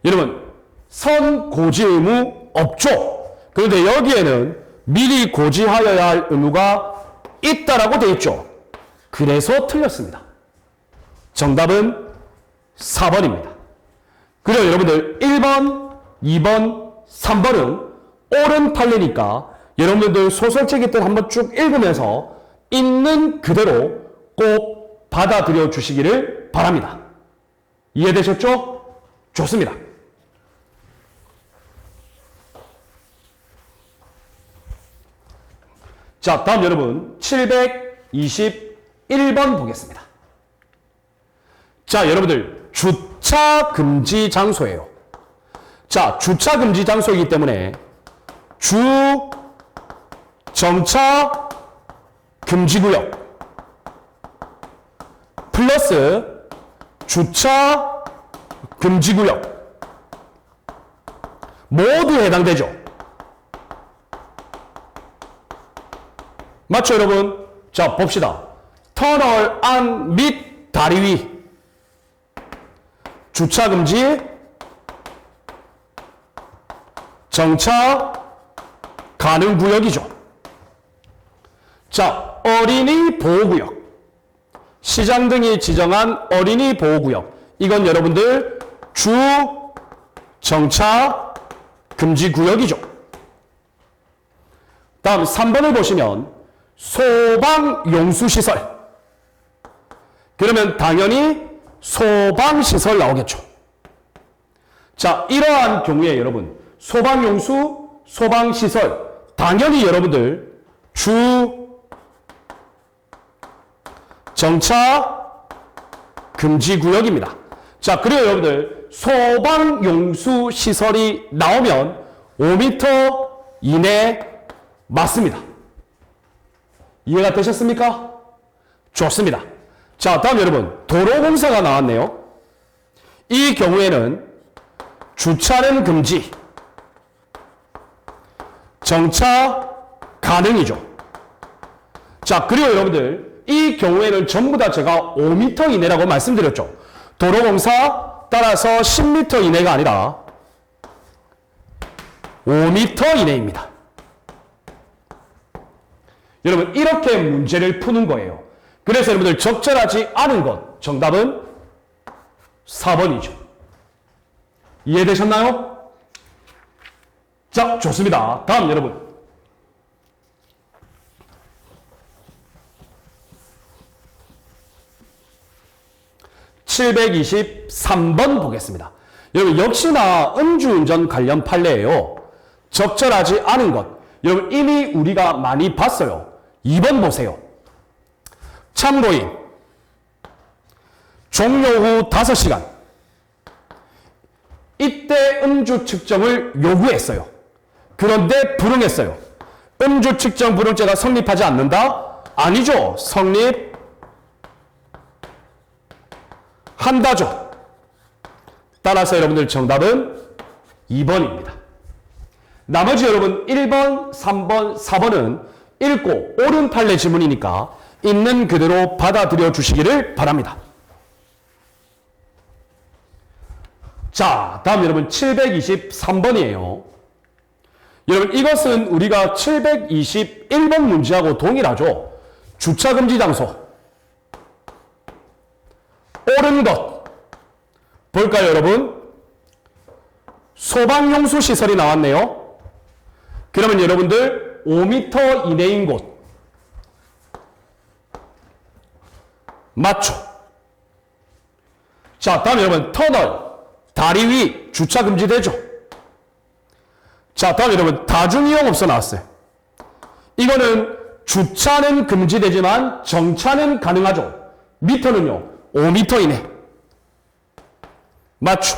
여러분 선고지 의무 없죠. 그런데 여기에는 미리 고지하여야 할 의무가 있다라고 되어 있죠. 그래서 틀렸습니다. 정답은 4번입니다. 그리고 여러분들 1번, 2번, 3번은 옳은 판례니까 여러분들 소설책 있던 한번 쭉 읽으면서 있는 그대로 꼭 받아들여 주시기를 바랍니다. 이해되셨죠? 좋습니다. 자, 다음 여러분 721번 보겠습니다. 자, 여러분들 주차 금지 장소예요. 자, 주차 금지 장소이기 때문에 정차 금지구역 플러스 주차 금지구역 모두 해당되죠. 맞죠, 여러분? 자, 봅시다. 터널 안 및 다리 위 주차 금지, 정차 가능 구역이죠. 자, 어린이 보호구역, 시장 등이 지정한 어린이 보호구역, 이건 여러분들 정차 금지 구역이죠. 다음 3번을 보시면 소방용수시설. 그러면 당연히 소방시설 나오겠죠. 자, 이러한 경우에 여러분 소방용수, 소방시설 당연히 여러분들 정차 금지구역입니다. 자, 그리고 여러분들 소방용수시설이 나오면 5m 이내 맞습니다. 이해가 되셨습니까? 좋습니다. 자, 다음 여러분 도로공사가 나왔네요. 이 경우에는 주차는 금지, 정차 가능이죠. 자, 그리고 여러분들 이 경우에는 전부 다 제가 5m 이내라고 말씀드렸죠. 도로공사 따라서 10m 이내가 아니라 5m 이내입니다. 여러분 이렇게 문제를 푸는 거예요. 그래서 여러분들 적절하지 않은 것 정답은 4번이죠. 이해되셨나요? 자, 좋습니다. 다음 여러분. (723번) 보겠습니다. 여러분, 역시나 음주운전 관련 판례예요. 적절하지 않은 것. 여러분, 이미 우리가 많이 봤어요. 2번 보세요. 참고인 종료 후 5시간 이때 음주 측정을 요구했어요. 그런데 불응했어요. 음주 측정 불응죄가 성립하지 않는다? 아니죠. 성립한다죠. 따라서 여러분들 정답은 2번입니다. 나머지 여러분 1번, 3번, 4번은 읽고 옳은 판례 지문이니까 있는 그대로 받아들여 주시기를 바랍니다. 자, 다음 여러분 723번이에요. 여러분, 이것은 우리가 721번 문제하고 동일하죠. 주차금지 장소. 옳은 것. 볼까요, 여러분? 소방용수 시설이 나왔네요. 그러면 여러분들 5m 이내인 곳. 맞죠? 자, 다음 여러분 터널. 다리 위 주차 금지되죠. 자, 다음 여러분 다중이용업소 나왔어요. 이거는 주차는 금지되지만 정차는 가능하죠. 미터는요 5m 이내. 맞죠?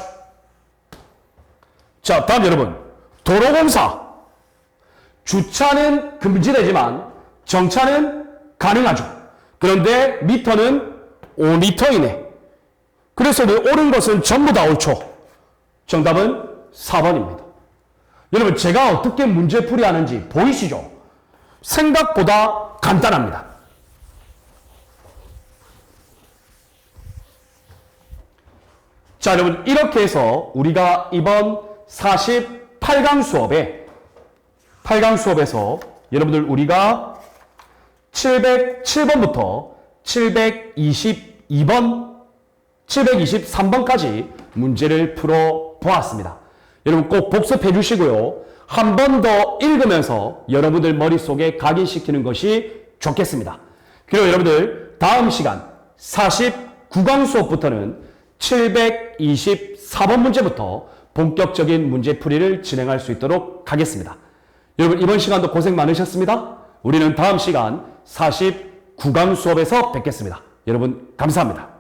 자, 다음 여러분 도로공사. 주차는 금지되지만 정차는 가능하죠. 그런데 미터는 5m 이내. 그래서 옳은 것은 전부 다 옳죠. 정답은 4번입니다. 여러분, 제가 어떻게 문제풀이 하는지 보이시죠? 생각보다 간단합니다. 자, 여러분, 이렇게 해서 우리가 이번 48강 수업에 8강 수업에서 여러분들 우리가 707번부터 723번까지 문제를 풀어보았습니다. 여러분 꼭 복습해 주시고요. 한 번 더 읽으면서 여러분들 머릿속에 각인시키는 것이 좋겠습니다. 그리고 여러분들 다음 시간 49강 수업부터는 724번 문제부터 본격적인 문제풀이를 진행할 수 있도록 하겠습니다. 여러분 이번 시간도 고생 많으셨습니다. 우리는 다음 시간 49강 수업에서 뵙겠습니다. 여러분 감사합니다.